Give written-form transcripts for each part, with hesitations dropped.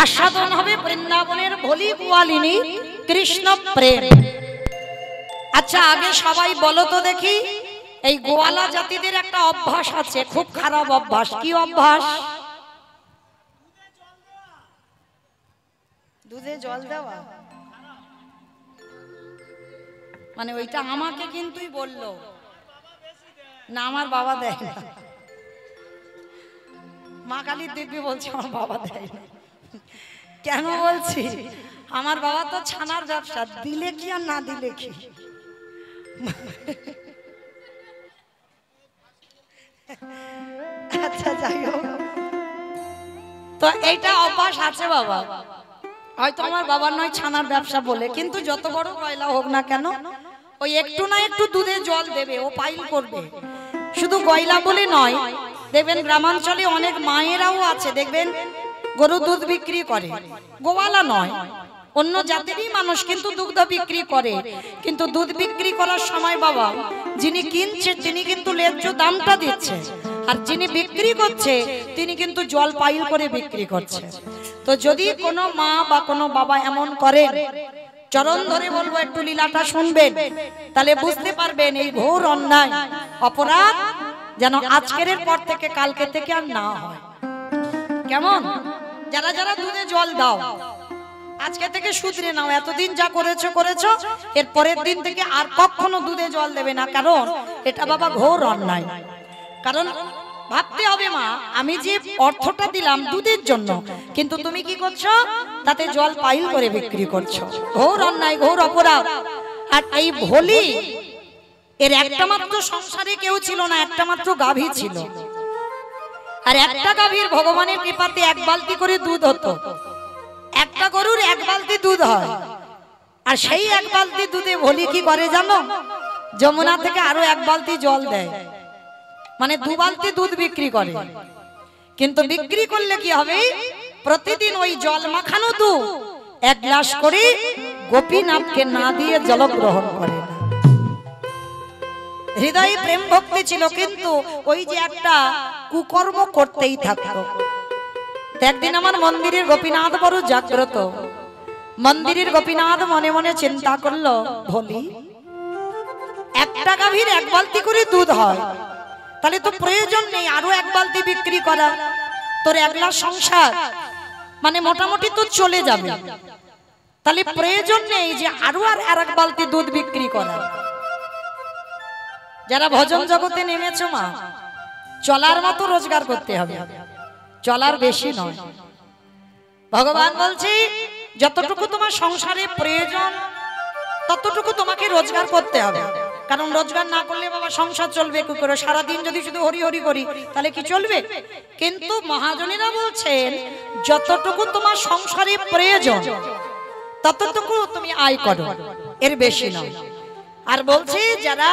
आस्वादन होबे बृंदावनेर भोली गोयालिनी कृष्ण प्रेम। अच्छा आगे सबाई बोलो तो देखी এই গোয়ালা জাতিদের একটা অভ্যাস আছে, খুব খারাপ অভ্যাস। কি অভ্যাস? দুধে জল দেওয়া। মানে ওইটা আমাকে কিন্তুই বললো না, আমার বাবা দেয় না। মা কালীর দিব্যি বলছে আমার বাবা দেয় না। কেন বলছি? আমার বাবা তো ছানার ব্যবসা, দিলে কি আর না দিলে কি। আচ্ছা যাই হোক, তো এইটা অভ্যাস আছে বাবা। হয়তো আমার বাবার নয় ছানার ব্যবসা বলে, কিন্তু যত বড় গয়লা হোক না কেন ওই একটু না একটু দুধে জল দেবে, ও পাইল করবে। শুধু গয়লা বলে নয়, দেখবেন গ্রামাঞ্চলে অনেক মায়েরাও আছে, দেখবেন গরু দুধ বিক্রি করে, গোয়ালা নয় অন্য জাতিরই মানুষ, কিন্তু দুধ বিক্রি করে। কিন্তু দুধ বিক্রি করার সময় বাবা যিনি কিনছে তিনি কিন্তু ন্যায্য দামটা দিচ্ছে, আর যিনি বিক্রি করছে তিনি কিন্তু জল পাইল করে বিক্রি করছে। তো যদি কোনো মা বা কোনো বাবা এমন করে, চরণ ধরে বলবো একটু লীলাটা শুনবেন, তাহলে বুঝতে পারবেন এই ঘোর অন্যায় অপরাধ যেন আজকের পর থেকে কালকে থেকে আর না হয়। কেমন? যারা যারা দুধে জল দাও আজকে থেকে শুধরে নাও, এতদিন যা করেছো করেছো, এর পরের দিন থেকে আর কখনো দুধে জল দেবে না, কারণ এটা বাবা ঘোর অন্যায়। কারণ ভাবতে হবে মা, আমি যে অর্থটা দিলাম দুধের জন্য, কিন্তু তুমি কি করছো? তাতে জল পাইল করে বিক্রি করছো। ঘোর অন্যায়, ঘোর অপরাধ। আর এই ভোলি এর একটা মাত্র সংসারে কেউ ছিল না, একটা মাত্র গাভী ছিল। আর একটা গাভীর ভগবানের কৃপাতে এক বালতি করে দুধ হতো। একটা গরুর এক বালতি দুধ হয়, আর সেই এক বালতি দুধে ভোলি কি করে জানো? যমুনা থেকে আরো এক বালতি জল দেয়, মানে দু বালতি দুধ বিক্রি করে। কিন্তু বিক্রি করলে কি হবে? প্রতিদিন ওই জল মাখানো দুধ এক গ্লাস করে গোপীনাথকে না দিয়ে জল গ্রহণ করে না। হৃদয়ে প্রেম ভক্তি ছিল, কিন্তু ওই যে একটা কুকর্ম করতেই থাকতো। একদিন আমার মন্দিরের গোপীনাথ বড় জাগ্রত। মন্দিরের গোপীনাথ মনে মনে চিন্তা করলো, ভোলি একটা গাভীর এক বালতি করে দুধ হয়, তাহলে তো প্রয়োজন নেই আরো এক বালতি বিক্রি করা। তোর একলা সংসার মানে মোটামুটি তো চলে যাবে, তাহলে প্রয়োজন নেই যে আরো আর এক বালতি দুধ বিক্রি করা। যারা ভজন জগতে নেমেছো মা, চলার মতো রোজগার করতে হবে, চলার বেশি নয়। ভগবান বলছে যতটুকু তোমার সংসারে প্রয়োজন ততটুকু তোমাকে রোজগার করতে হবে, কারণ রোজগার না করলে বাবা সংসার চলবে কি করে? সারাদিন যদি শুধু হরি হরি করি তাহলে কি চলবে? কিন্তু মহাজনেরা বলছেন যতটুকু তোমার সংসারে প্রয়োজন ততটুকু তুমি আয় করো, এর বেশি নয়। আর বলছে যারা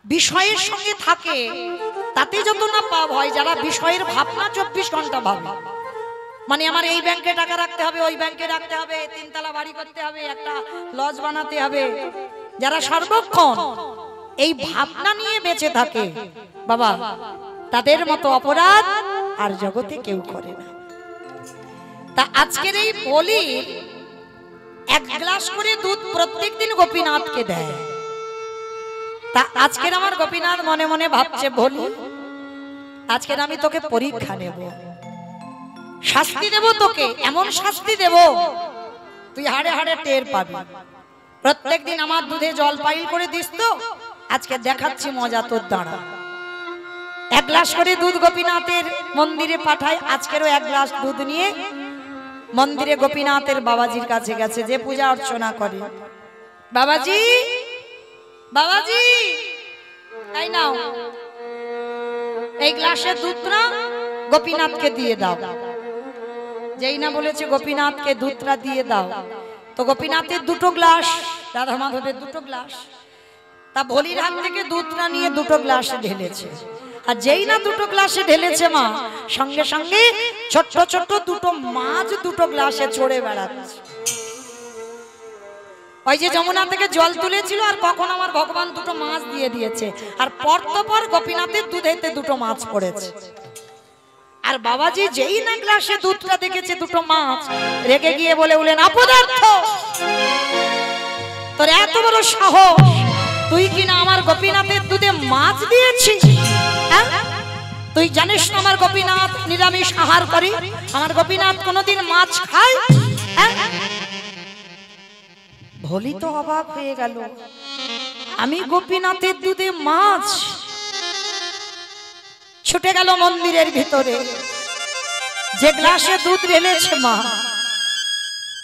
বিষয়ের সঙ্গে থাকে তাতে যত না পাপ হয়, যারা বিষয়ের ভাবনা 24 ঘন্টা ভাবে, মানে আমার এই ব্যাংকে টাকা রাখতে হবে, ওই ব্যাংকে রাখতে হবে, 3 তলা বাড়ি করতে হবে, একটা লজ বানাতে হবে, যারা সর্বক্ষণ এই ভাবনা নিয়ে বেঁচে থাকে বাবা, তাদের মতো অপরাধ আর জগতে কেউ করে না। তা আজকের এই বলি এক গ্লাস করে দুধ প্রত্যেকদিন গোপীনাথকে দেয়। তা আজকের আমার গোপীনাথ মনে মনে ভাবছে, বলি আজকের আমি তোকে পরীক্ষা নেব, শাস্তি দেব তোকে, এমন শাস্তি দেব তুই হাড়ে হাড়ে টের পাবি। প্রত্যেকদিন আমার দুধে জল পাইল করে দিস তো, আজকে দেখাচ্ছি মজা তোর দ্বারা। এক গ্লাস করে দুধ গোপীনাথের মন্দিরে পাঠায়। আজকেরও এক গ্লাস দুধ নিয়ে মন্দিরে গোপীনাথের বাবাজির কাছে গেছে, যে পূজা অর্চনা করে। বাবাজি বাবাজি তাই নাও, এই গ্লাসের দুধটা গোপীনাথকে দিয়ে দাও। যেই না বলেছে গোপীনাথকে দুধটা দিয়ে দাও, তো গোপীনাথের দুটো গ্লাস, রাধা মাধবের দুটো গ্লাস, তা ভোলির হাত থেকে দুধটা নিয়ে দুটো গ্লাসে ঢেলেছে। আর যেই না দুটো গ্লাসে ঢেলেছে মা, সঙ্গে সঙ্গে ছোট্ট ছোট্ট দুটো মাছ দুটো গ্লাসে চড়ে বেড়াচ্ছে। ওই যে যমুনা থেকে জল তুলেছিল, আর কখন আমার ভগবান দুটো মাছ দিয়ে দিয়েছে, আর পর গোপীনাথের দুধেতে দুটো মাছ পড়েছে। আর বাবাজি যেই না গ্লাসে দুধটা দেখেছে দুটো মাছ, রেগে গিয়ে বলে উঠলেন, অপদার্থ, তোর এত বড় সাহস, তুই কিনা আমার গোপীনাথের দুধে মাছ দিয়েছিস? তুই জানিস না আমার গোপীনাথ নিরামিষ আহার করে, আমার গোপীনাথ কোনোদিন মাছ খায়? ভোলি তো অবাক হয়ে গেল, আমি গোপীনাথের দুধে মাছ? ছুটে গেল মন্দিরের ভিতরে, যে গ্লাসে দুধ ঢেলেছে মা,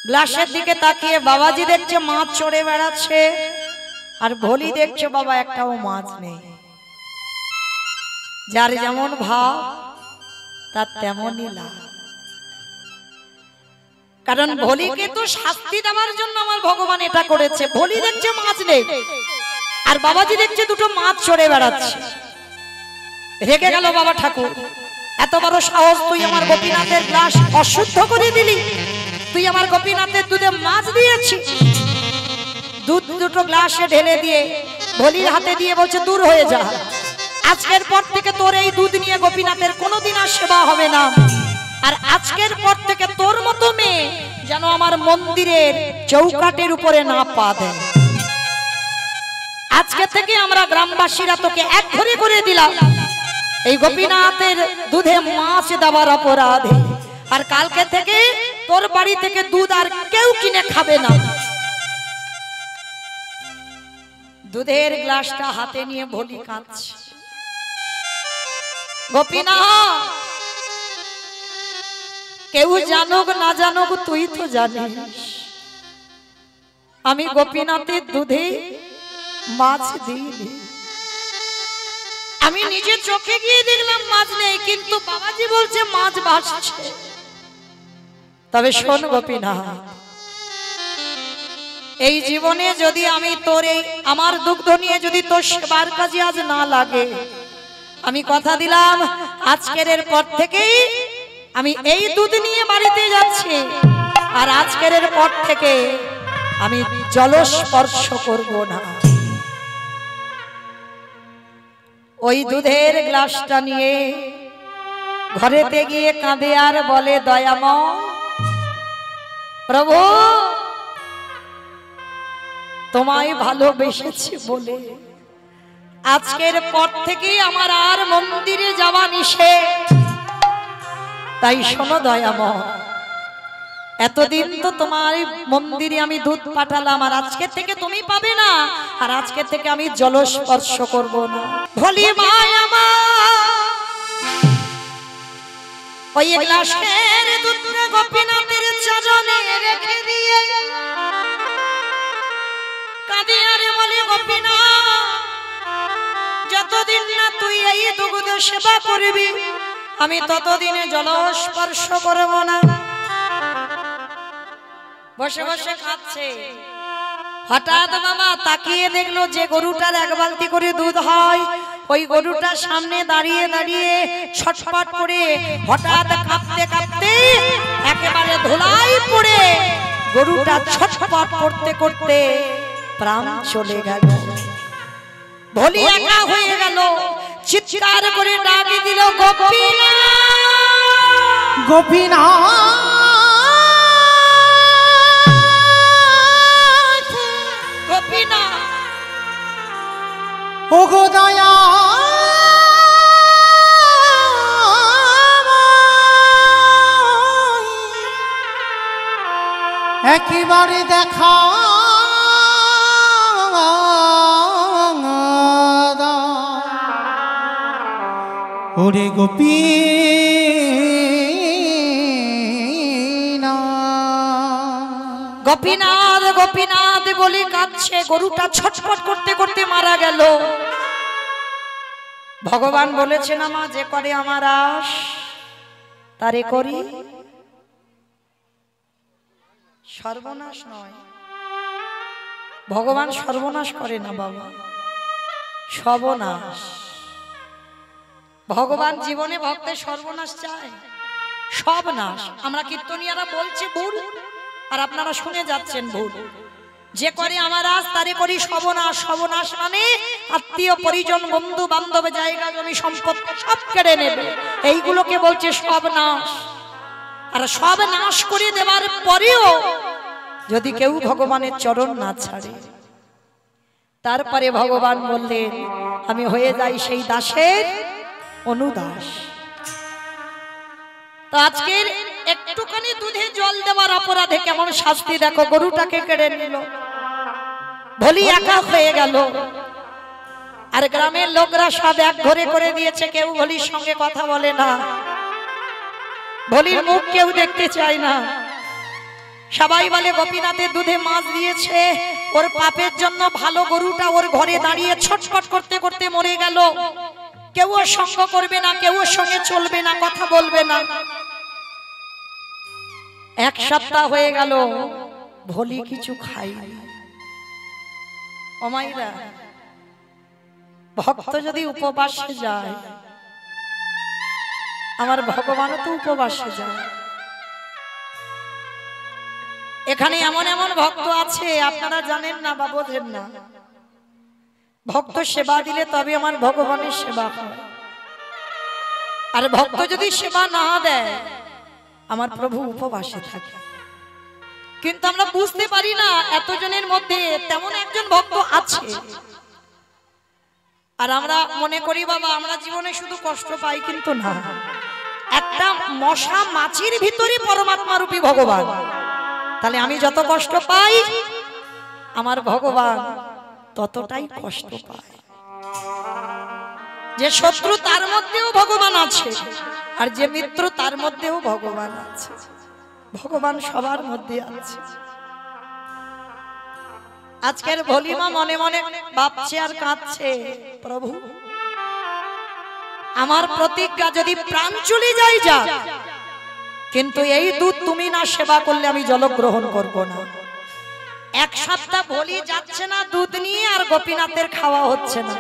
গ্লাসের দিকে তাকিয়ে বাবাজি দেখছে মাছ চড়ে বেড়াচ্ছে, আর ভোলি দেখছে বাবা একটাও মাছ নেই। যার যেমন ভাব তার তেমনই লাভ। কারণ ভোলিকে তো শাস্তি দেওয়ার জন্য আমার ভগবান এটা করেছে। ভোলি দেখছে মাছ নেই, আর বাবাজি দেখছে দুটো মাছ চড়ে বেড়াচ্ছে। রেগে গেল বাবা ঠাকুর, এত বড় সাহস, তুই আমার গোপীনাথের গ্লাস অশুদ্ধ করে দিলি, তুই আমার গোপীনাথের দুধে মাছ দিয়েছিস। দুধ দুটো গ্লাসে ঢেলে দিয়ে ভোলির হাতে দিয়ে বলছে, দূর হয়ে যা, আজকের পর থেকে তোর এই দুধ নিয়ে গোপীনাথের কোনোদিন আর সেবা হবে না। আর আজকের পর থেকে তোর মতো মেয়ে যেন আমার মন্দিরের চৌকাটের উপরে না পা দেয়। আজকে থেকে আমরা গ্রামবাসীরা তোকে এক ঘরে করে দিলাম এই গোপীনাথের দুধে মাছ দেওয়ার অপরাধে। আর কালকে থেকে তোর বাড়ি থেকে দুধ আর কেউ কিনে খাবে না। দুধের গ্লাসটা হাতে নিয়ে ভোলি কাঁদছে, গোপীনাথ, কেউ জানুক না জানুক তুই তো জানিস আমি গোপীনাথের দুধে মাছ দিইনি। আমি নিজে চোখে গিয়ে দেখলাম মাছ নেই, কিন্তু বাবাজি বলছে মাছ ভাসছে। তবে শোন গোপীনাথ, এই জীবনে যদি আমি তোর এই আমার দুগ্ধ নিয়ে যদি তোর সেবার কাজে আজ না লাগে, আমি কথা দিলাম আজকের পর থেকেই আমি এই দুধ নিয়ে বাড়িতে যাচ্ছি। আর আজকের পর থেকে আমি জলস্পর্শ করব না। ওই দুধের গ্লাসটা নিয়ে ঘরেতে গিয়ে কাঁদে আর বলে, দয়াময় প্রভু, তোমায় ভালোবেসেছি বলে আজকের পর থেকে আমার আর মন্দিরে যাওয়া নিষেধ। তাই শোনো দয়াময়, এতদিন তো তোমার মন্দিরে আমি দুধ পাঠালাম, আর আজকে থেকে তুমি পাবে না, আর আজকে থেকে আমি জলস্পর্শ করব না। ভোলি মায় আমার ওই গ্লাসের দুধটা গোপীনাথের চরণে রেখে দিয়ে কাঁদে আর বলে, গোপীনাথ, যতদিন না তুই এই দুগ্ধ সেবা করবি আমি ততদিনে জলস্পর্শ করব না। বসে বসে কাঁদছে। হঠাৎ মামা তাকিয়ে দেখলো যে গরুটার এক বালতি করে দুধ হয়, ওই গরুটার সামনে দাঁড়িয়ে দাঁড়িয়ে ছটফট করে হঠাৎ কাঁপতে কাঁপতে একেবারে ধুলাই পড়ে গরুটা ছটফট করতে করতে প্রাণ চলে গেল। ভোলি একা হয়ে গেল, চিৎকার করে ডাক দিল, গোপীনাথ, গোপীনাথ, গোপীনাথ, ও গো দয়া একেবারে দেখা ওরে গোপীনাথ, গোপীনাথ বলে কাঁদছে। গরুটা ছটফট করতে করতে মারা গেল। ভগবান বলেছেন, মা যে করে আমার আশ তারে করি সর্বনাশ নয়। ভগবান সর্বনাশ করে না বাবা, সর্বনাশ। ভগবান জীবনে ভক্তের সর্বনাশ চায়, সব নাশ। আমরা কীর্তনিয়ারা বলছি ভুল, আর আপনারা শুনে যাচ্ছেন ভুল। যে করে আমার আজ তারে করি সর্বনাশ। সর্বনাশ মানে আত্মীয় পরিজন বন্ধু বান্ধব জায়গা জমি সম্পদ সব কেড়ে নেবে, এইগুলোকে বলছে সব নাশ। আর সব নাশ করে দেওয়ার পরেও যদি কেউ ভগবানের চরণ না ছাড়ে, তারপরে ভগবান বললেন আমি হয়ে যাই সেই দাসের অনুদাস। তো আজকের একটুখানি দুধে জল দেওয়ার অপরাধে কেমন শাস্তি দেখো, গরুটাকে কেড়ে নিল, ভলি একা হয়ে গেল। আর গ্রামের লোকরা সব এক ঘরে করে দিয়েছে, কেউ ভলির সঙ্গে কথা বলে না, ভলির মুখ কেউ দেখতে চায় না। সবাই বলে গোপীনাথের দুধে মাছ দিয়েছে, ওর পাপের জন্য ভালো গরুটা ওর ঘরে দাঁড়িয়ে ছটফট করতে করতে মরে গেল। কেউ ওর সঙ্গ করবে না, কেউ ওর সঙ্গে চলবে না, কথা বলবে না। এক সপ্তাহ হয়ে গেল, ভলি কিছু খাইনি। অমাইরা, ভক্ত যদি উপবাসে যায়, আমার ভগবানও তো উপবাসে যায়। এখানে এমন এমন ভক্ত আছে আপনারা জানেন না বা বোঝেন না, ভক্ত সেবা দিলে তবে আমার ভগবানের সেবা হয়। আর ভক্ত যদি সেবা না দেয়, আমার প্রভু উপবাসে থাকে। কিন্তু আমরা বুঝতে পারি না এতজনের মধ্যে তেমন একজন ভক্ত আছে। আর আমরা মনে করি বাবা আমরা জীবনে শুধু কষ্ট পাই, কিন্তু না, একটা মশা মাছির ভিতরে পরমাত্মা রূপী ভগবান। তাহলে আমি যত কষ্ট পাই, আমার ভগবান ততটাই কষ্ট পায়। যে শত্রু তার মধ্যেও ভগবান আছে, আর যে মিত্র তার মধ্যেও ভগবান আছে। ভগবান সবার মধ্যে আছে। আজকের ভলিমা মনে মনে ভাবছে আর কাঁদছে, প্রভু আমার প্রতিজ্ঞা যদি প্রাণ চলে যায় যাক, কিন্তু এই দুধ তুমি না সেবা করলে আমি জল গ্রহণ করব না। এক সপ্তাহ ভলি যাচ্ছে না দুধ নিয়ে, আর গোপীনাথের খাওয়া হচ্ছে না।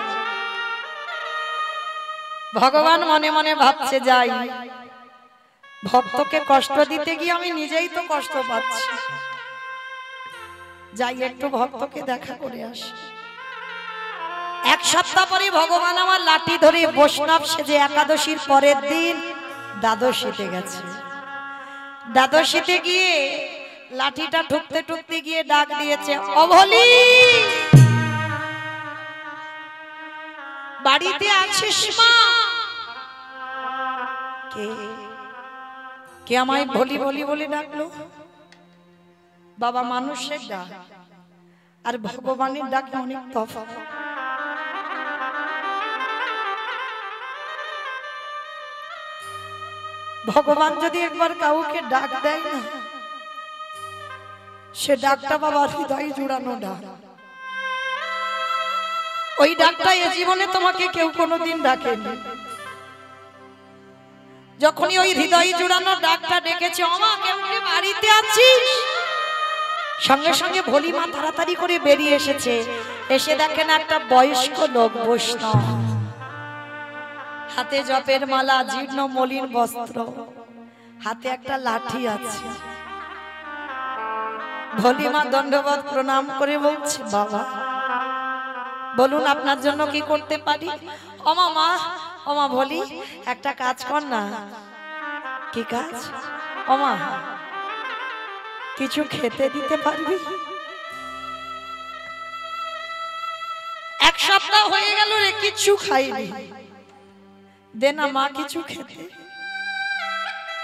ভগবান মনে মনে ভাবছে যাই, ভক্তকে কষ্ট দিতে গিয়ে আমি নিজেই তো কষ্ট পাচ্ছি, যাই একটু ভক্তকে দেখা করে আসি। এক সপ্তাহ পরে ভগবান আমার লাঠি ধরে বৈষ্ণব সেজে একাদশীর পরের দিন দ্বাদশীতে গেছে। দ্বাদশীতে গিয়ে লাঠিটা ঠুকতে ঠুকতে গিয়ে ডাক দিয়েছে, অভলি বাড়িতে আছিস মা? কে কে আমায় ভলি ভলি বলে ডাকলো? বাবা, মানুষের ডাক আর ভগবানের ডাকে অনেক তফাৎ। ভগবান যদি একবার কাউকে ডাক দেয় না, সে ডাকটা বাবা হৃদয় জুড়ানো ডাক। ওই ডাকটা এ জীবনে তোমাকে কেউ কোনোদিন ডাকেনি। যখনই ওই হৃদয় জুড়ানো ডাকটা ডেকেছে, ওমা কেমনে বাড়িতে আছিস, সঙ্গে সঙ্গে ভলিমা তাড়াতাড়ি করে বেরিয়ে এসেছে। এসে দেখেন একটা বয়স্ক লোক বৈষ্ণব, হাতে জপের মালা, জীর্ণ মলিন বস্ত্র, হাতে একটা লাঠি আছে। ভলিমা দণ্ডবত প্রণাম করে বলছে, বাবা বলুন আপনার জন্য কি করতে পারি? ওমা মা, ওমা ভলি একটা কাজ কর না। কি কাজ? ওমা কিছু খেতে দিতে পারবি? এক সপ্তাহ হয়ে গেল রে, কিছু খাইনি, দে না মা কিছু খেতে,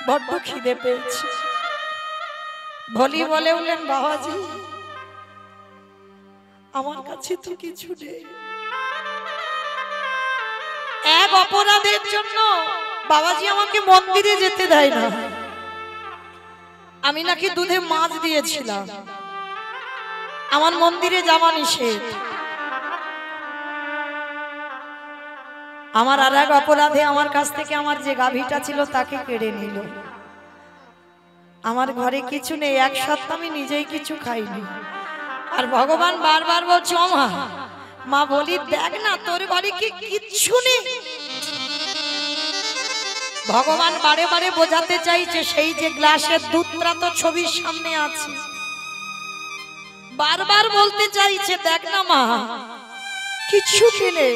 বড্ড খিদে পেয়েছে। ভলি বলে উঠলেন, বাবাজি আমার কাছে তো কিছু নেই। এক অপরাধের জন্য বাবাজি আমাকে মন্দিরে যেতে দেয় না। আমি নাকি দুধে মাছ দিয়েছিলাম, আমার মন্দিরে যাওয়া নিষেধ। আমার আর এক অপরাধে আমার কাছ থেকে আমার যে গাভীটা ছিল তাকে কেড়ে নিল। আমার ঘরে কিছু নেই, এক সপ্তাহ আমি নিজেই কিছু খাইনি। আর ভগবান বারবার বলছে, ও মা, মা বলি দেখ না তোর ঘরে কি কিচ্ছু নেই। ভগবান বারে বারে বোঝাতে চাইছে, সেই যে গ্লাসের দুধটা তো ছবির সামনে আছে। বারবার বলতে চাইছে, দেখ না মা কিচ্ছু কিনে,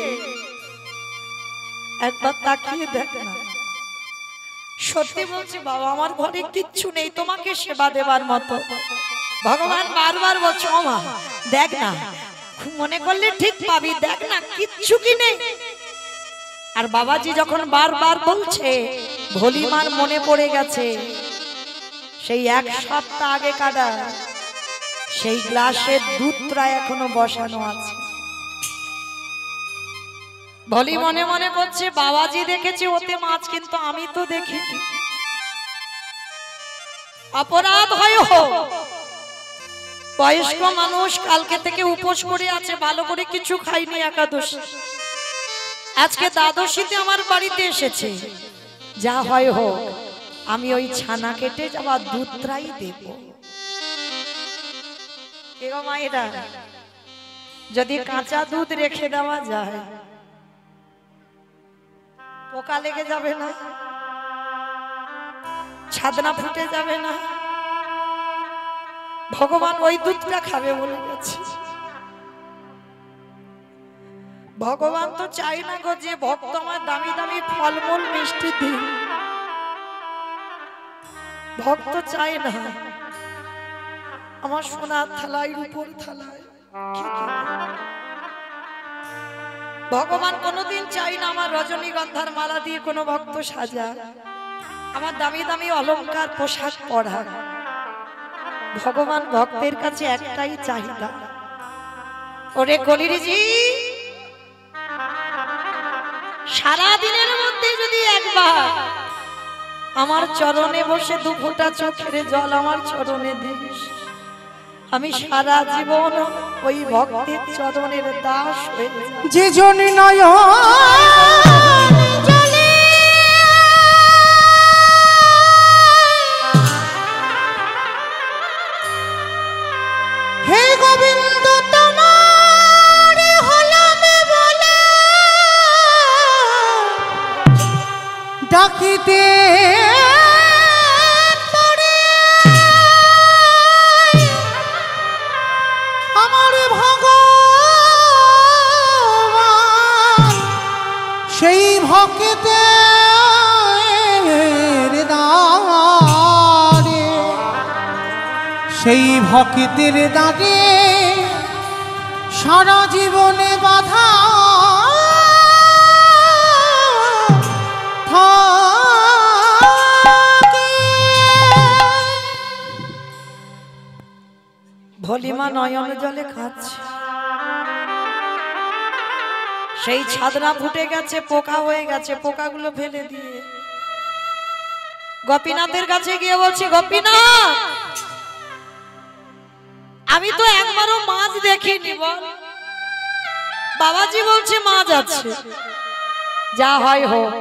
একবার তাকিয়ে দেখ না। সত্যি বলছি বাবা, আমার ঘরে কিচ্ছু নেই তোমাকে সেবা দেবার মতো। ভগবান বারবার বলছে, ও মা দেখ না, মনে করলে ঠিক পাবি, দেখ না কিচ্ছু কি নেই। আর বাবাজি যখন বারবার বলছে, ভোলিমার মনে পড়ে গেছে সেই এক সপ্তাহ আগে কাটা সেই গ্লাসের দুধ প্রায় এখনো বসানো আছে। ভলি মনে মনে করছে, বাবাজি দেখেছে ওতে মাছ, কিন্তু আমি তো দেখিনি। অপরাধ হয় হোক, বয়স্ক মানুষ কালকে থেকে উপোস করে আছে, ভালো করে কিছু খাইনি একাদশী, আজকে দ্বাদশীতে আমার বাড়িতে এসেছে, যা হয় হোক আমি ওই ছানা কেটে যাওয়া দুধটাই দেব। এগো মায়েরা, যদি কাঁচা দুধ রেখে দেওয়া যায় পোকা লেগে যাবে না? ছাদনা ফুটে যাবে না? ভগবান ওই দুধটা খাবে বলে গেছে। ভগবান তো চাই না গো যে ভক্ত আমার দামি দামি ফলমূল মিষ্টি দিই, ভক্ত চাই না আমার সোনার থালায় রূপোর থালায়। ভগবান কোনোদিন চাই না আমার রজনীগন্ধার মালা দিয়ে কোনো ভক্ত সাজা, আমার দামি দামি অলংকার পোশাক পরা। ভগবান ভক্তের কাছে একটাই চাহিদা, ওরে কলিরিজি সারা দিনের মধ্যে যদি একবার আমার চরণে বসে দু ফোঁটা চোখের জল আমার চরণে দিস, আমি সারা জীবন ওই ভক্তের চরণের দাস হয়ে যাব। যে জন নয়ন হে গোবিন্দ তোমার হলাম বলে ডাকিতে আমার ভগবান সেই ভক্তের দাঁড়ে, সেই ভক্তের দাঁড়ে সারা জীবনে বাধা ভলিমা নয়ন জলে খাচ্ছে, সেই ছাদনা ফুটে গেছে, পোকা হয়ে গেছে, পোকাগুলো ফেলে দিয়ে গোপীনাথের কাছে গিয়ে বলছি, গোপীনাথ আমি তো একবারও মাছ দেখিনি, বল। বাবাজি বলছে মাছ আছে, যা হয় হোক,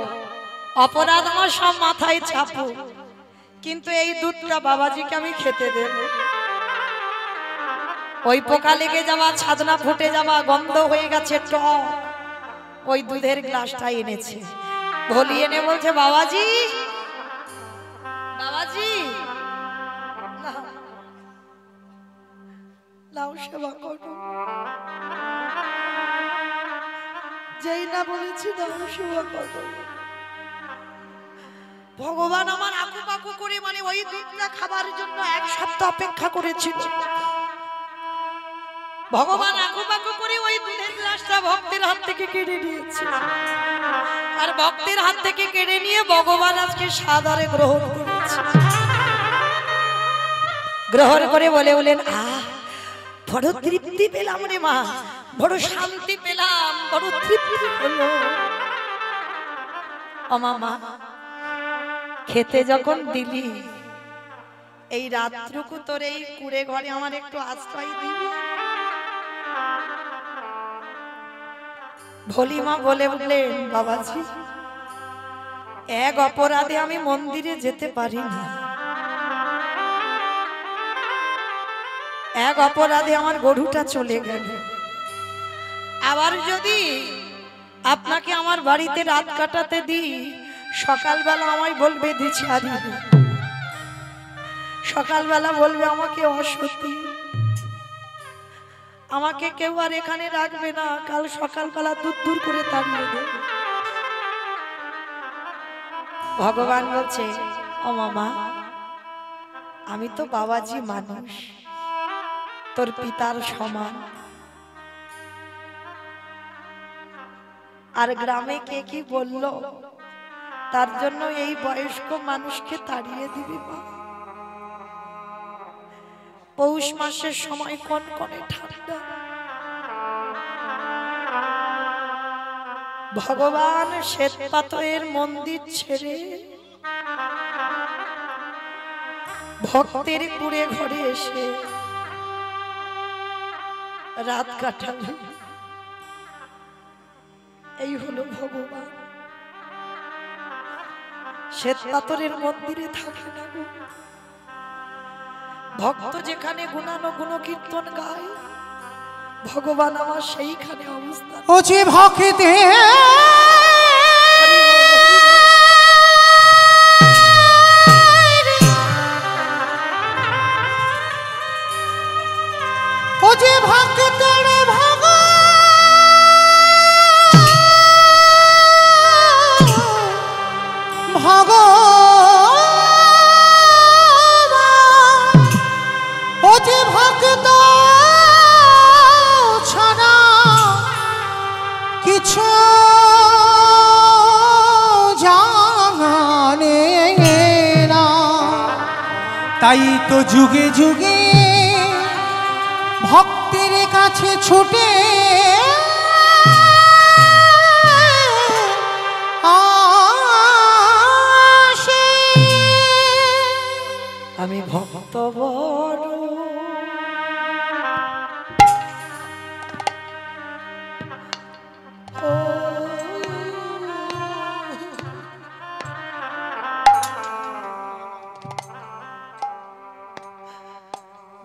অপরাধ আমার সব মাথায় চাপো, কিন্তু এই দুধটা বাবাজিকে আমি খেতে দেব। ওই পোকা লেগে যাওয়া, ছাদনা ফুটে যাওয়া, গন্ধ হয়ে গেছে টক, ওই দুধের গ্লাসটা এনেছে। ভলি এনে বলছে, বাবাজি বাবাজি লাউ সেবা করো। যেই না বলেছি লাউ সেবা করো, ভগবান আমার আকু পাকু করে মানে ওই দুধটা খাবার জন্য এক সপ্তাহ অপেক্ষা করেছিল। ভগবান আকু পাকু করে ওই দুধের গ্লাসটা ভক্তের হাত থেকে কেড়ে নিয়েছে, আর ভক্তের হাত থেকে কেড়ে নিয়ে ভগবান আজকে সাদরে গ্রহণ করেছে। গ্রহণ করে বলেন, বড় তৃপ্তি পেলাম রে মা, বড় শান্তি পেলাম, বড় তৃপ্তি হলো। ও মামা খেতে যখন দিলি, এই রাতটুকু তোর এই কুড়ে ঘরে আমার একটু আশ্রয় দিবি? ভলিমা বলে বললেন, বাবাজি এক অপরাধে আমি মন্দিরে যেতে পারি না, এক অপরাধে আমার গরুটা চলে গেল, আবার যদি আপনাকে আমার বাড়িতে রাত কাটাতে দিই, সকালবেলা আমায় বলবে দিছারি, সকালবেলা বলবে আমাকে অসতী, আমাকে কেউ আর এখানে রাখবে না, কাল সকালবেলা দূর দূর করে তাড়িয়ে দেবে। ভগবান বলছে, ও মামা, আমি তো বাবাজি মানুষ, তোর পিতার সমান। আর গ্রামে কে কি বলল, তার জন্য এই বয়স্ক মানুষকে তাড়িয়ে দিবি মা? পৌষ মাসের সময় কনকনে ঠান্ডা, ভগবান শ্বেত পাথরের মন্দির ছেড়ে ভক্তের কুড়ে ঘরে এসে রাত কাটাবে। এই হলো ভগবান। শ্বেত পাথরের মন্দিরে থাকে না গো, ভক্ত যেখানে গুণানো গুণ কীর্তন গায়, ভগবান আমার সেইখানে অবস্থান। ও যে ভক্তে ও যে ভক্তের ও যে ভক্ত ছাড়া কিছু জানে না, তাই তো যুগে যুগে ভক্তের কাছে ছুটে আসে। আমি ভক্ত বড়,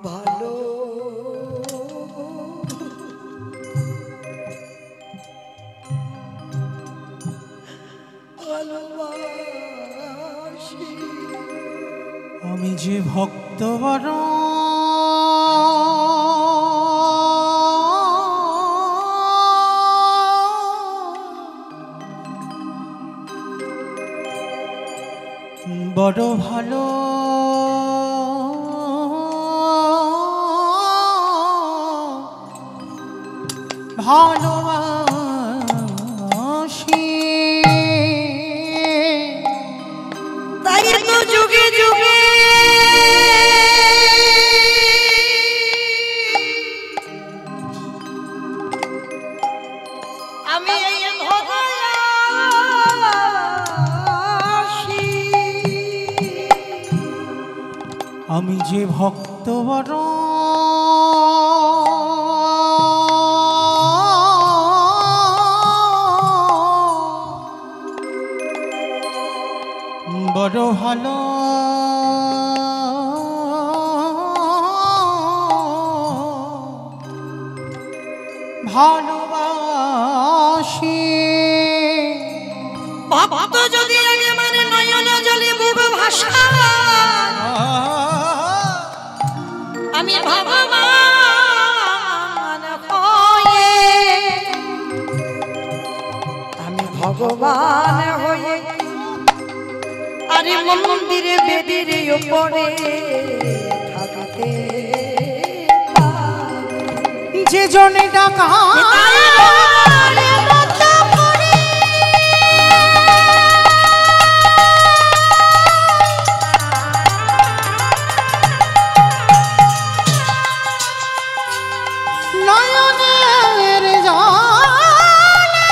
ভালো ভালোবাসি। আমি যে ভক্ত বড়, বড় ভালো ভালোবাসি। তাই তো যুগে যুগে আমি এই ধরায়াসি। আমি যে ভক্ত বড়, বড় ভালো ভালোবাসি। ভক্ত যদি আগে মানে নয়ন জলে বুক ভাষা, আমি ভগবান হয়ে, আমি ভগবান হয়ে আরে মন্দিরে বেদির উপরে থাকতে যে জনে ডাকা নয়নের জলে,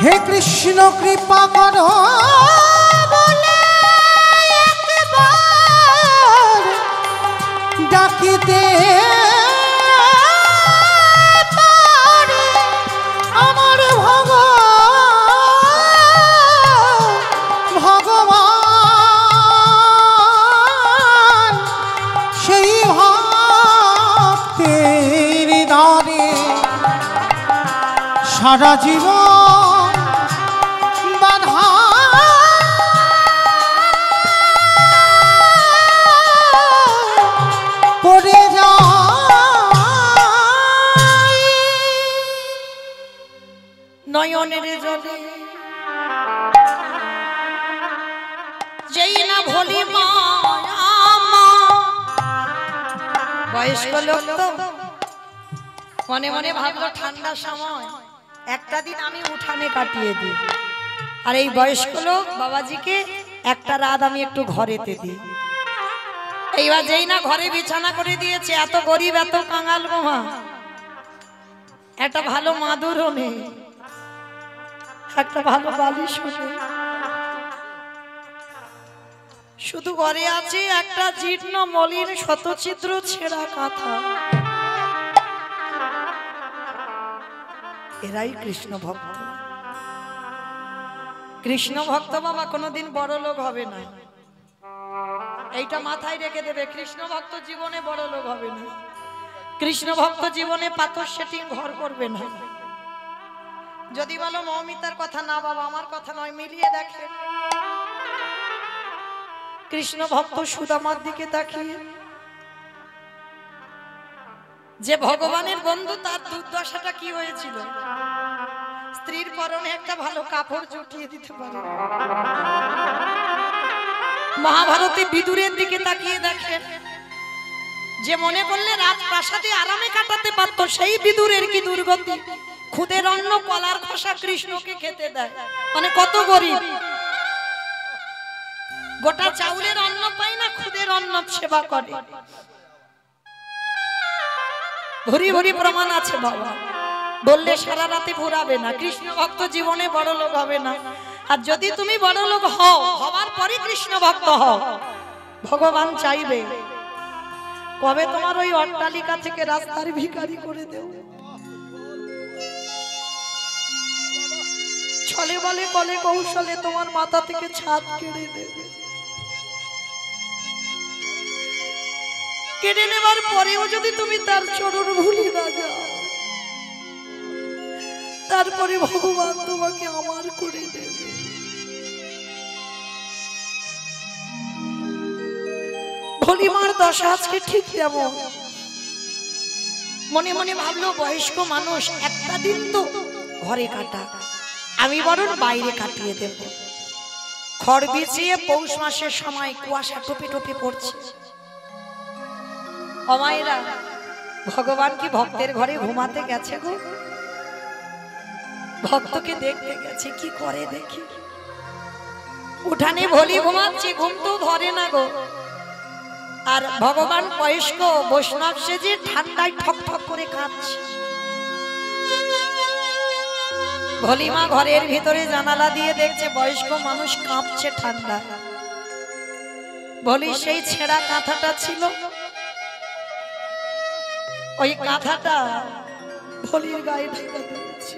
হে কৃষ্ণ কৃপা করো বলে একবার ডাকিতে পারে আমার ভগবান। সেই ভক্তের দ্বারে সারা জীবন বাধা বয়স্ক লোক তো মনে মনে ভাবলো ঠান্ডার সময় একটা দিন আমি উঠানে কাটিয়ে দিই, আর এই বয়স্ক লোক বাবাজিকে একটা রাত আমি একটু ঘরেতে দিই। এইবার যেই না ঘরে বিছানা করে দিয়েছে, এত গরিব এত কাঙাল গো মা, একটা ভালো মাদুরও নেই, একটা ভালো বালিশও নেই, শুধু ঘরে আছে একটা জীর্ণ মলিন শতচিত্র ছেঁড়া কাঁথা। এরাই কৃষ্ণ ভক্ত। কৃষ্ণ ভক্ত বাবা কোনোদিন বড় লোক হবে না, এইটা মাথায় রেখে দেবে। কৃষ্ণ ভক্ত জীবনে বড় লোক হবে না, কৃষ্ণ ভক্ত জীবনে পাথর সেটিং ঘর করবে না। যদি বলো মৌমিতার কথা, না বাবা আমার কথা নয়, মিলিয়ে দেখে। কৃষ্ণ ভক্ত সুদামার দিকে তাকিয়ে, যে ভগবানের বন্ধু, তার দুর্দশাটা কি হয়েছিল, স্ত্রীর পরনে একটা ভালো কাপড় জুটিয়ে দিতে পারে। মহাভারতে বিদুরের দিকে তাকিয়ে দেখে, যে মনে করলে রাত প্রাসাদে আরামে কাটাতে পারতো, সেই বিদুরের কি দুর্গতি, খুদের অন্ন কলার খোসা কৃষ্ণকে খেতে দেয়। মানে কত গরিব, গোটা চাউলের অন্ন পায় না, খুদের অন্ন সেবা করে। ভরি ভরি প্রমাণ আছে বাবা, বললে সারা রাতে ঘুরাবে না। কৃষ্ণ ভক্ত জীবনে বড় লোক হবে না। আর যদি তুমি বড় লোক হও, হওয়ার পরে কৃষ্ণ ভক্ত হও, ভগবান চাইবে কবে তোমার ওই অট্টালিকা থেকে রাস্তার ভিখারি করে দেও। ছলে বলে কলে কৌশলে তোমার মাথা থেকে ছাদ কেড়ে দেবে। কেড়ে নেবার পরেও যদি তুমি তার চরণ ভুলে না যাও, তারপরে ভগবান তোমাকে আমার করে দেবে। ভলিমার দশা আজকে ঠিক তেমন। মনে মনে ভাবলো বয়স্ক মানুষ, একটা দিন তো ঘরে কাটা, আমি বরং বাইরে কাটিয়ে দেব। খড় বিছিয়ে পৌষ মাসের সময় কুয়াশা টুপি টুপি পড়ছে। অমায়েরা, ভগবান কি ভক্তের ঘরে ঘুমাতে গেছে গো? ভক্তকে দেখতে গেছে, কি করে দেখি। উঠানে ভলি ঘুমাচ্ছে, ঘুম তো ধরে না গো। আর ভগবান বয়স্ক বৈষ্ণব সেজে ঠান্ডায় ঠক ঠক করে কাঁপছে। ভলিমা ঘরের ভিতরে জানালা দিয়ে দেখছে বয়স্ক মানুষ কাঁপছে ঠান্ডা। ভলি সেই ছেঁড়া কাঁথাটা ছিল, ওই কাঁথাটা ভলির গায়ে ঢেকে দিয়েছে।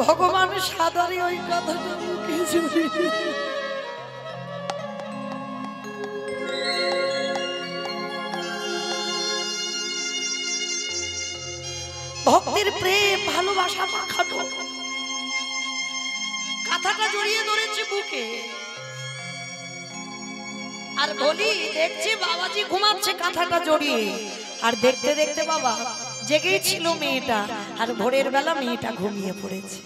ভগবান সাদারে ওই কাঁথাটা মুখে জড়িয়ে ভক্তের প্রেম ভালোবাসা মাখানো কাঁথাটা জড়িয়ে ধরেছে বুকে। আর বলি দেখছে বাবাজি ঘুমাচ্ছে কাঁথাটা জড়িয়ে। আর দেখতে দেখতে বাবা জেগেই ছিল মেয়েটা, আর ভোরের বেলা মেয়েটা ঘুমিয়ে পড়েছে।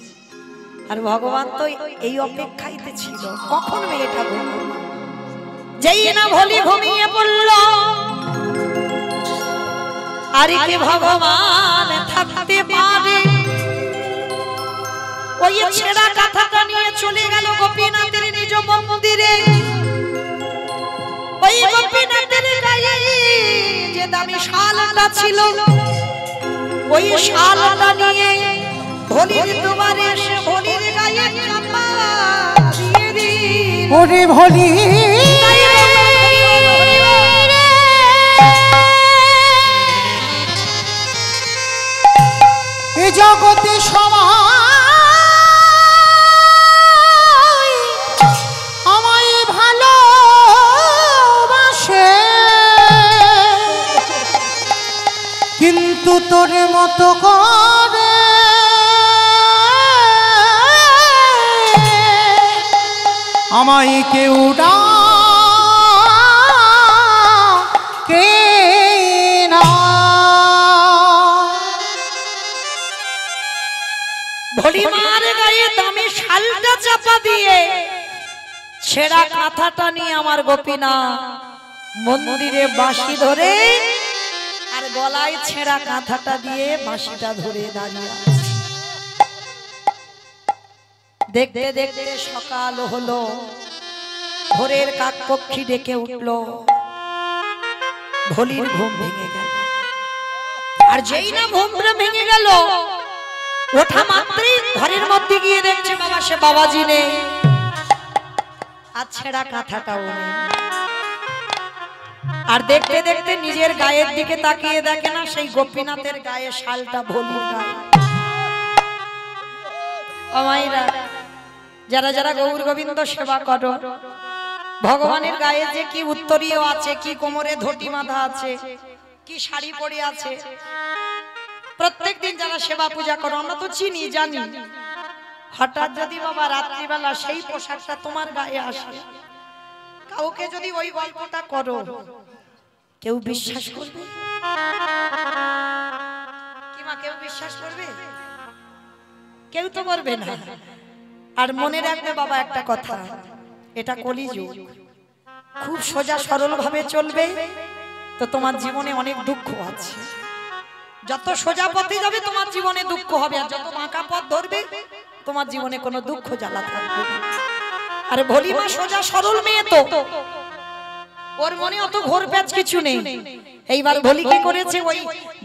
আর ভগবান তো এই অপেক্ষাইতে ছিল কখন মেয়েটা ঘুমাবে। যেই না ভলি ঘুমিয়ে পড়ল, আর কি ভগবান থাকতে পারে। ওই ছেঁড়া কাঁথাটা নিয়ে চলে গেল গোপীনাথের নিজ মন্দিরে। ওই গোপীনাথের গায়ে যে দামি শালটা ছিল, ওই শালটা নিয়ে ভলির দুয়ারে এসে ভলির গায়ে চাপা দিয়ে দিল। ওরে ভলি এ জগতে সবাই আমায় ভালোবাসে, কিন্তু তোর মতো করে আমায় কেউ ডাকে না। ভলিমার গায়ে দামি শালটা চাপা দিয়ে ছেঁড়া কাঁথাটা নিয়ে আমার গোপীনা মন্দিরে বাঁশি ধরে আর গলায় ছেঁড়া কাঁথাটা দিয়ে বাঁশিটা ধরে দাঁড়িয়ে আছে। দেখতে দেখতে সকাল হলো, ভোরের কাকপক্ষী ডেকে উঠলো, ভোলির ঘুম ভেঙে গেল। আর যেই না ঘুমটা ভেঙে গেল, ওঠা মাত্রই ঘরের মধ্যে গিয়ে দেখছে বাবা, সে বাবাজি নেই, আর ছেঁড়া কাঁথাটাও নেই। আর দেখতে দেখতে নিজের গায়ের দিকে তাকিয়ে দেখে না সেই গোপীনাথের গায়ে শালটা ভোলির গায়ে। আমাইরা যারা যারা গৌর গোবিন্দ সেবা করো, ভগবানের গায়ে যে কি উত্তরীয় আছে, কি কোমরে ধুতি বাঁধা আছে, কি শাড়ি পরে আছে, প্রত্যেকদিন যারা সেবা পূজা করো আমরা তো চিনি জানি। হঠাৎ যদি বাবা রাত্রিবেলা সেই পোশাকটা তোমার গায়ে আসে, কাউকে যদি ওই গল্পটা করো, কেউ বিশ্বাস করবে? কি মা, কেউ বিশ্বাস করবে? কেউ তো করবে না। আর মনে রাখবে বাবা একটা কথা, এটা কলিযুগ, খুব সোজা সরল ভাবে চলবে তো তোমার জীবনে অনেক দুঃখ আছে। যত সোজা পথে যাবে তোমার জীবনে দুঃখ হবে, আর যত বাঁকা পথ ধরবে তোমার জীবনে কোনো দুঃখ জ্বালা থাকবে না। আরে ভোলি মা সোজা সরল মেয়ে, তো ওর মনে অত ঘোর প্যাচ কিছু নেই। এইবার ভোলি কি করেছে, ওই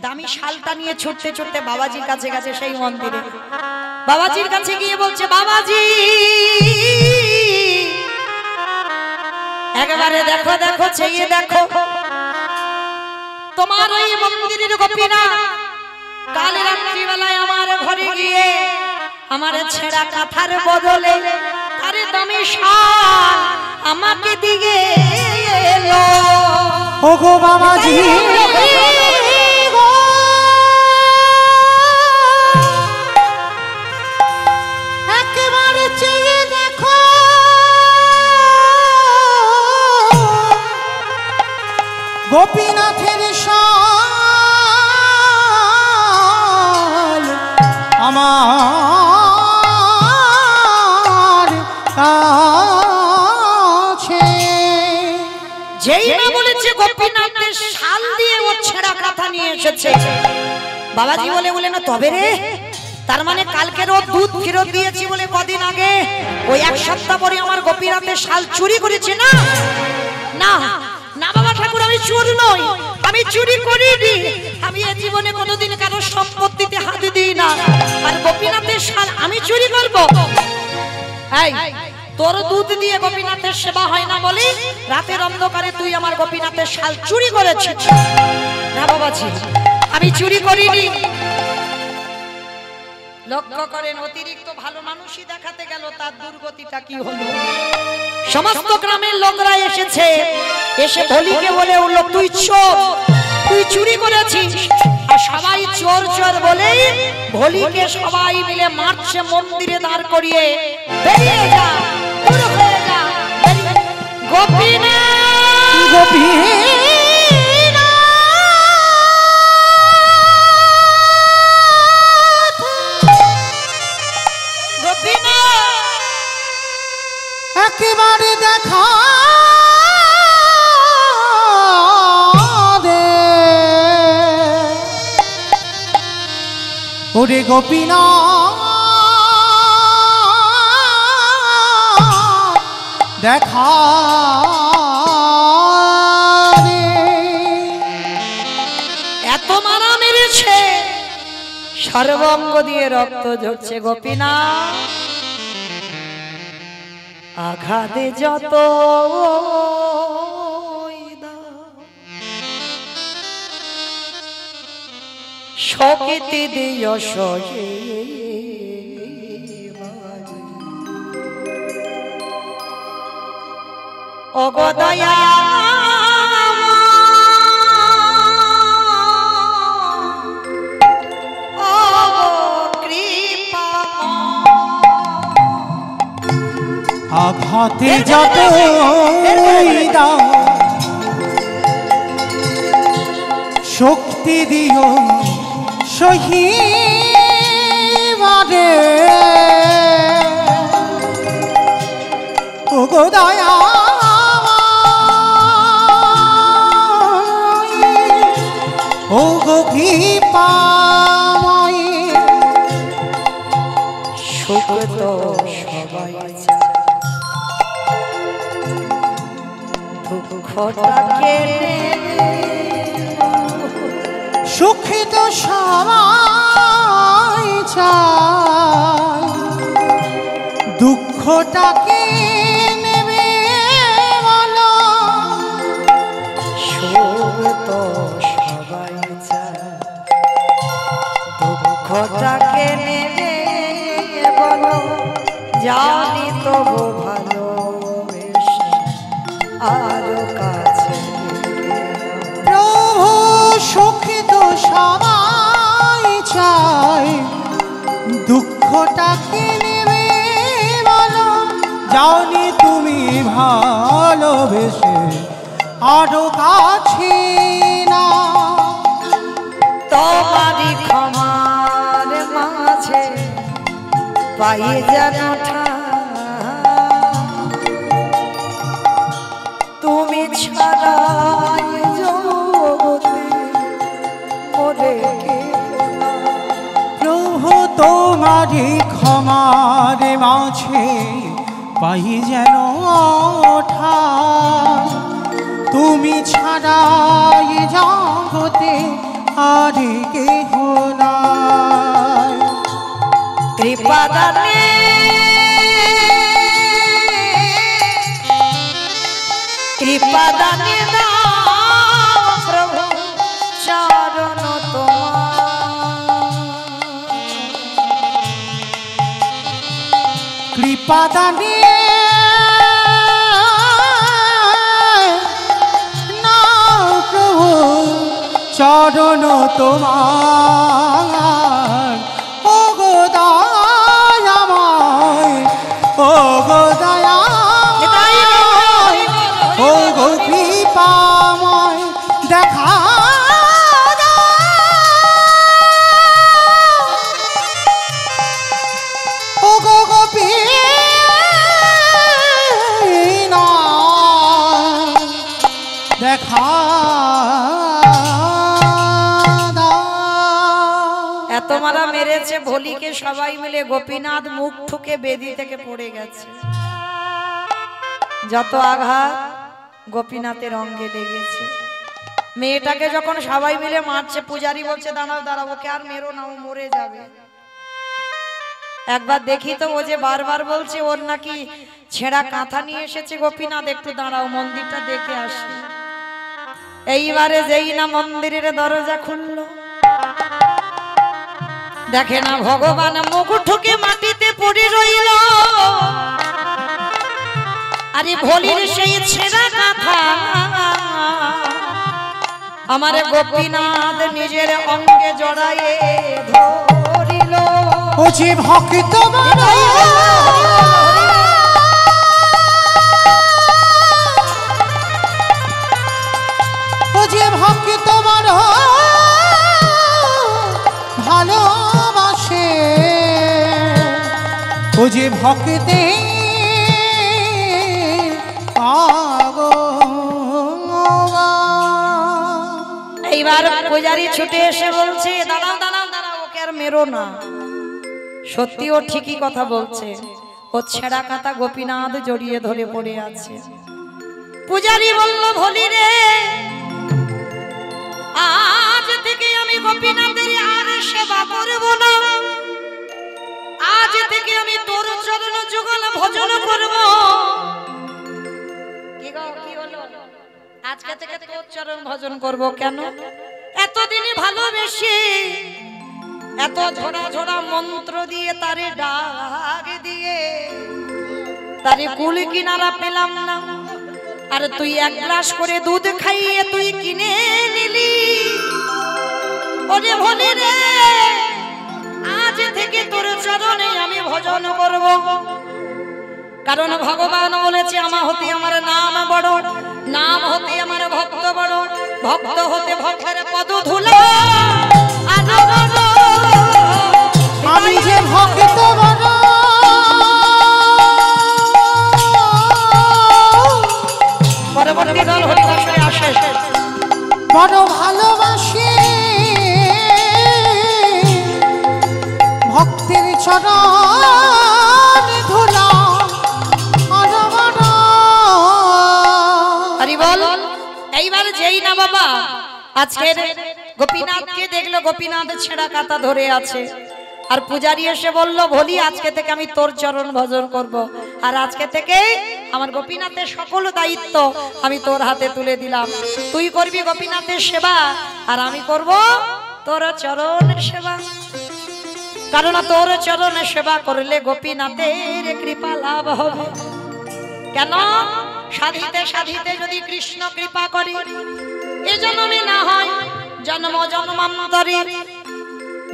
দামি শালটা নিয়ে ছুটতে ছুটতে বাবাজির কাছে গেছে, সেই মন্দিরে বাবাজির কাছে গিয়ে বলছে, বাবাজি একবারে দেখো দেখো, চেয়ে দেখো, তোমার ওই মন্দিরের গোপীনা কাল রাত্রিবেলায় আমার ঘরে গিয়ে আমার ছেঁড়া কাঁথার বদলে আরে দামি শাল আমাকে দিয়ে এলো। ওগো বাবাজি একেবারে চেয়ে দেখো, গোপীনাথের শাল আমার কাছে। যেই না বলেছে গোপীনাথের শাল দিয়ে ও ছেঁড়া কাঁথা নিয়ে এসেছে, বাবাজি বলে না তবে রে, তার মানে কালকের ও দুধ ফেরত দিয়েছি বলে কদিন আগে ওই এক সপ্তাহ পরে আমার গোপীনাথের শাল চুরি করেছে না? না না বাবা ঠাকুর, আমি চোর নই, আমি চুরি করিনি, আমি এই জীবনে কোনোদিন কারো সম্পত্তিতে হাত দিই না। আর গোপীনাথের শাল আমি চুরি করব? এই তোর দুধ দিয়ে গোপীনাথের সেবা হয় না বলে রাতের অন্ধকারে তুই আমার গোপীনাথের শাল চুরি করেছিস? না বাবাজি, আমি চুরি করিনি। লক্ষ্য করেন, অতিরিক্ত ভালো মানুষই দেখাতে গেল, তার দুর্গতিটা কি হলো। সমস্ত গ্রামের লোকরা এসেছে, এসে ভোলিকে বলে উঠল, তুই চোর, তুই চুরি করেছিস। আর সবাই চোর চোর বলে ভোলিকে সবাই মিলে মারছে, মন্দিরে দাঁড় করিয়ে, বেরিয়ে যা, দূর হয়ে যা, গোপীনাথ একেবারে দেখা দে, ওরে গোপীনাথ দেখা দে। এত মারা মেরেছে, সর্বঙ্গ দিয়ে রক্ত ঝরছে। গোপীনাথ আঘাতে যত শক্তি দিয় সহে অগদয়া আঘাতে যত দাও শক্তি দিও সহিবারে। গো দয়া ও গো কৃপাময়ী সুখ তো সবাই চায়, দুঃখটাকে সুখী তো সবাই চায়, দুঃখটাকে নেবে বলো। সুখ তো সবাই চায়, দুঃখটাকে নেবে বলো। জানি তবু ভালোবেসে আরো কাছে প্রভু সুখী তো সবাই চায়, দুঃখটাকে নেবে বলো। জানি তুমি ভালোবেসে আরো কাছে না। তোমারই ক্ষমার মাঝে পাই যেন তুমি ছাড়া জগতে মোরে কেউ না। প্রভু তোমারই ক্ষমার মাঝে পাই যেন তুমি ছাড়া এ জগতে আর কেহ নাই। কৃপা দানে কৃপা দানে দাও প্রভু চরণ তোমার। কৃপা দানে নাও প্রভু চরণ তোমার। ও গো দয়াময় ও গো দয়াময় ও গো কৃপাময় দেখা ও গো গোপীনা দেখা এত মারা মেরেছে ভোলিকে সবাই মিলে, গোপীনাথ মুখ ঠুকে বেদি থেকে পড়ে গেছে। যত আঘাত গোপীনাথের অঙ্গে লেগেছে। মেয়েটাকে যখন সবাই মিলে মারছে, পূজারি বলছে দাঁড়াও দাঁড়াও, ওকে আর মেরো না, ও মরে যাবে। একবার দেখি তো, ও যে বারবার বলছে ওর নাকি ছেঁড়া কাঁথা নিয়ে এসেছে। গোপীনাথ একটু দাঁড়াও, মন্দিরটা দেখে আসি। এইবারে যেই না মন্দিরের দরজা খুললো, দেখে না ভগবান মুখ ঠুকে মাটিতে পড়ে রইল। আরে ভোলির সেই ছেঁড়া কাঁথা আমার গোপীনাথ নিজের অঙ্গে জড়ায়ে ধরিল। ও যে ভক্ত ও যে ভক্ত বড় ভালোবাসে, ও যে ভক্তে এইবার পূজারি ছুটে এসে বলছে দাঁড়াও দাঁড়াও দাঁড়াও, ওকে আর মেরো না। সত্যি ও ঠিকই কথা বলছে, ও ছেঁড়া কাঁথা গোপীনাথ জড়িয়ে ধরে পড়ে আছে। পূজারি বলল ভোলি রে, আজ থেকে আমি গোপীনাথের আর সেবা করব না। আজ থেকে আমি তোর চরণ যুগল ভজন করব। কি গো, কি হলো? আজকে থেকে তোর চরণ ভজন করব। কেন? এতদিনই ভালোবেসে এত ঝোড়া ঝোড়া মন্ত্র দিয়ে তারে ডাক দিয়ে তারে কুল কিনারা পেলাম না। আর তুই এক গ্লাস করে দুধ খাইয়ে তুই কিনে নিলি। ওরে ভোলে রে, আজ থেকে তোর চরণে আমি ভজন করব। কারণ ভগবান বলেছে আমার হতে আমার নাম বড়, নাম হতে আমার ভক্ত বড়, ভক্ত হতে ভক্তের পদ ধুলা। আমি যে ভক্ত বড় চরণ ধুলা হরি বল। এইবার যেই না বাবা আজকের গোপীনাথকে দেখলো, গোপীনাথ ছেঁড়া কাতা ধরে আছে, আর পূজারি এসে বলল ভোলি আজকে থেকে আমি তোর চরণ ভজন করব, আর আজকে থেকে আমার গোপীনাথের সকল দায়িত্ব আমি তোর হাতে তুলে দিলাম। তুই করবি গোপীনাথের সেবা আর আমি করব তোর চরণের সেবা, কারণ তোর চরণের সেবা করলে গোপীনাথের কৃপা লাভ হবে। কেন? সাধিতে সাধিতে যদি কৃষ্ণ কৃপা করে, এ জন্মে না হয় জন্ম জন্মান্তরে,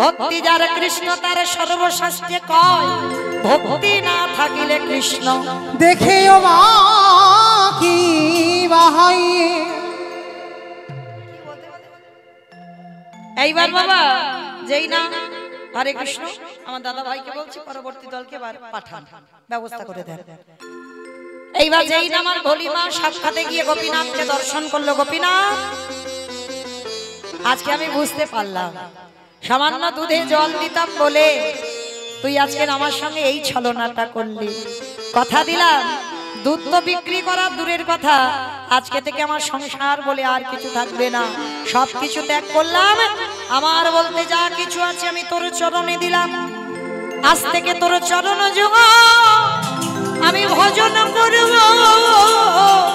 ভক্তি যার কৃষ্ণ তার সর্বশাস্ত্রে কয়, ভক্তি না থাকিলে কৃষ্ণ দেখেও বাকি বাহাই। এইবার বাবা যেই না হরে কৃষ্ণ, আমার দাদা ভাইকে বলছি পরবর্তী দলকে পাঠান, ব্যবস্থা করে দেন। এইবার যেই না আমার ভোলিমা সাক্ষাতে গিয়ে গোপীনাথকে দর্শন করলো, গোপীনাথ আজকে আমি বুঝতে পারলাম সামান্য দুধে জল দিতাম বলে তুই আজকে আমার সঙ্গে এই ছলনাটা করলি। কথা দিলাম দুধ তো বিক্রি করা দূরের কথা, আজকে থেকে আমার সংসার বলে আর কিছু থাকবে না, সব কিছু ত্যাগ করলাম, আমার বলতে যা কিছু আছে আমি তোর চরণে দিলাম। আজ থেকে তোর চরণ যুগ আমি ভজন করব,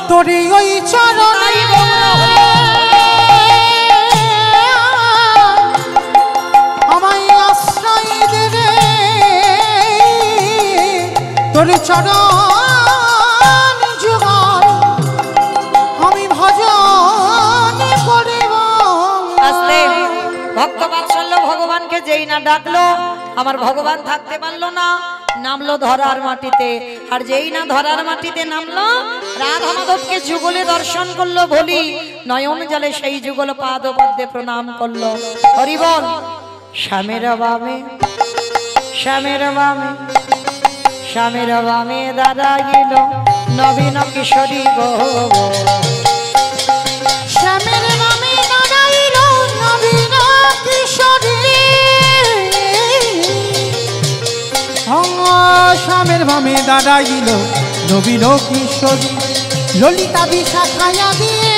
তোরই ওই চরণে আমায় আশ্রয় দেবে, তোর চরণ যুগল আমি ভজন করব। আস্তে ভক্ত বাৎসল্য ভগবানকে যেই না ডাকলো, আমার ভগবান থাকতে পারলো না, নামলো ধরার মাটিতে, আর যেই না ধরার মাটিতে নামলো রাধা মাধবকে যুগলে দর্শন করলো, বলি নয়ন জলে সেই যুগল পাদ পদ্মে প্রণাম করলো। হরি বল। শ্যামের বামে শ্যামের বামে শ্যামের বামে দাঁড়াইল নবীন কিশোরী গো, শ্যামের বামে দাঁড়াইল নবীন কিশোরী, শ্যামের বামে দাঁড়াইল নবীন কিশোরী, ললিতা বিশাখায়া দিয়ে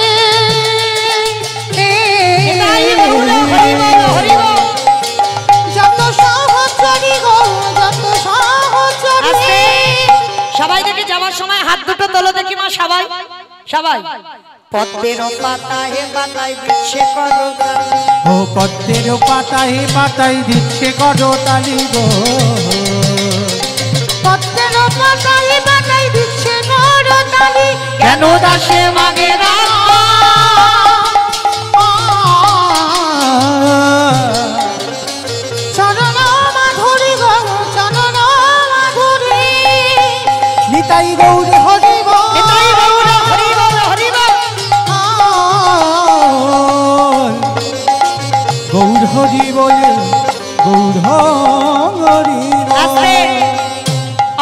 যত সহচরী গো, যত সহচরী। সবাই দেখে যাওয়ার সময় হাত দুটো তোলো দেখি মা, সবাই সবাই। পদ্মের পাতায় পাতায় দিচ্ছে করতালি, ও পদ্মের পাতায় পাতায় দিচ্ছে করতালি গো, পদ্মের পাতায় পাতায় দিচ্ছে করতালি, কেন দাসে মাগে না চরণ মাধুরী গো, চরণ মাধুরী, নিতাই গৌরী হরি বল, নিতাই গৌর হরি বল, হরি বল। গৌর হরি বলে গৌর হরি আস্তে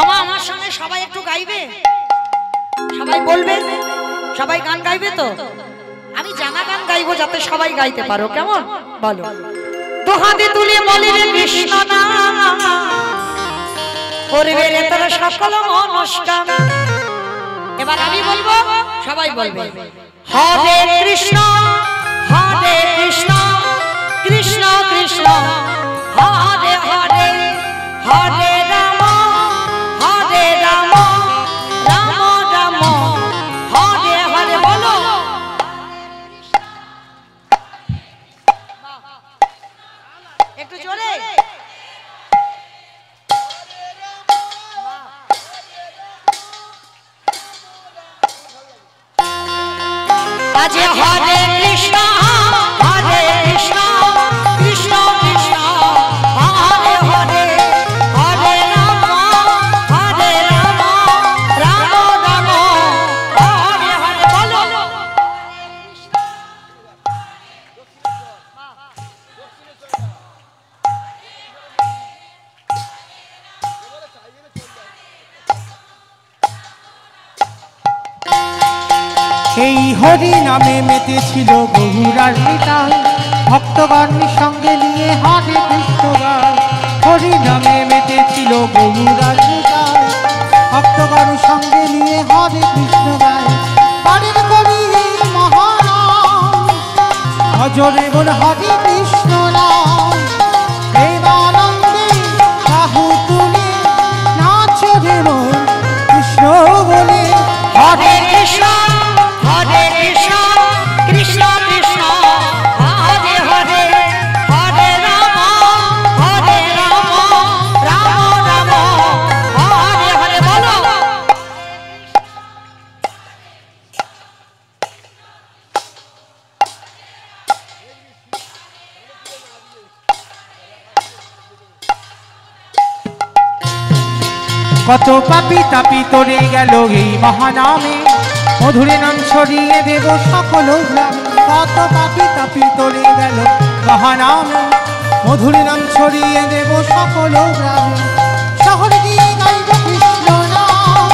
আমার সঙ্গে সবাই একটু গাইবে, সবাই বলবে, সবাই গান গাইবে তো? আমি জানা গান গাইবো যাতে সবাই গাইতে পারো, কেমন বলো? দুহাতে তুলে বলি রে কৃষ্ণ নাম, করবে রে তোর সকল মনস্কাম। এবার আমি বলবো, সবাই বলবে হরে কৃষ্ণ হরে কৃষ্ণ কৃষ্ণ কৃষ্ণ হরে হরে, হরে রাম হরে রাম রাম রাম হরে হরে। বলো একটু জোরে। বাজে হরে কৃষ্ণ হরে কৃষ্ণ কৃষ্ণ কৃষ্ণ হরে হরে, হরে রাম রাম রাম হরে হরে। বলো এই হরি নামে মেতেছিল গৌরার নিতাই, ভক্তগণ সঙ্গে নিয়ে হরে কৃষ্ণ গায়, হরি নামে মেতেছিল গৌরাজ গায় ভক্তগণ সঙ্গে নিয়ে হরে কৃষ্ণ গায় পারের করি এই মহানাম ভজরে বল হরে কৃষ্ণ নাম প্রেমানন্দে বাহু তুলে নাচ রে মন কৃষ্ণ বলে হরে কৃষ্ণ কৃষ্ণ কৃষ্ণ হরে হরে হরে রাম রাম রাম হরে হরে বলো। কত পাপি তাপি তরে গেল এই মহানামে মধুরে নাম ছড়িয়ে দেব সকল গ্রামে কত পাপি তাপি তরে গেল মহানামে মধুরে নাম ছড়িয়ে দেব সকল গ্রামে শহরে গিয়ে গাইব কৃষ্ণ নাম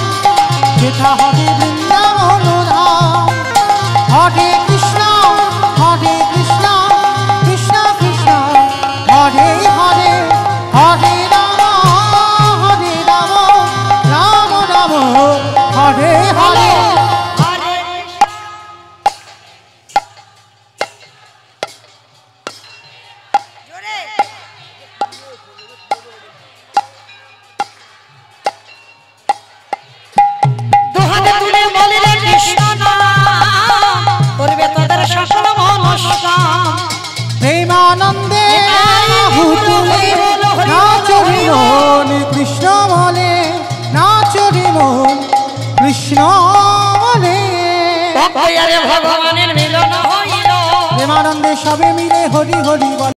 যেথা হবে বৃন্দাবন ধাম হরে কৃষ্ণ কৃষ্ণ কৃষ্ণ হরে হরে হরে রাম রাম রাম হরে হরে দুহাতে তুলে বলিলে কৃষ্ণ নাম করবে তোদের সকল মনস্কাম প্রেমানন্দে বাহু তুলে নাচ রে মন কৃষ্ণ বলে নাচ রে মন কৃষ্ণ বলে ভক্ত আরে ভগবানের মিলন হইল প্রেমানন্দে সবে মিলে হরি হরি বলে।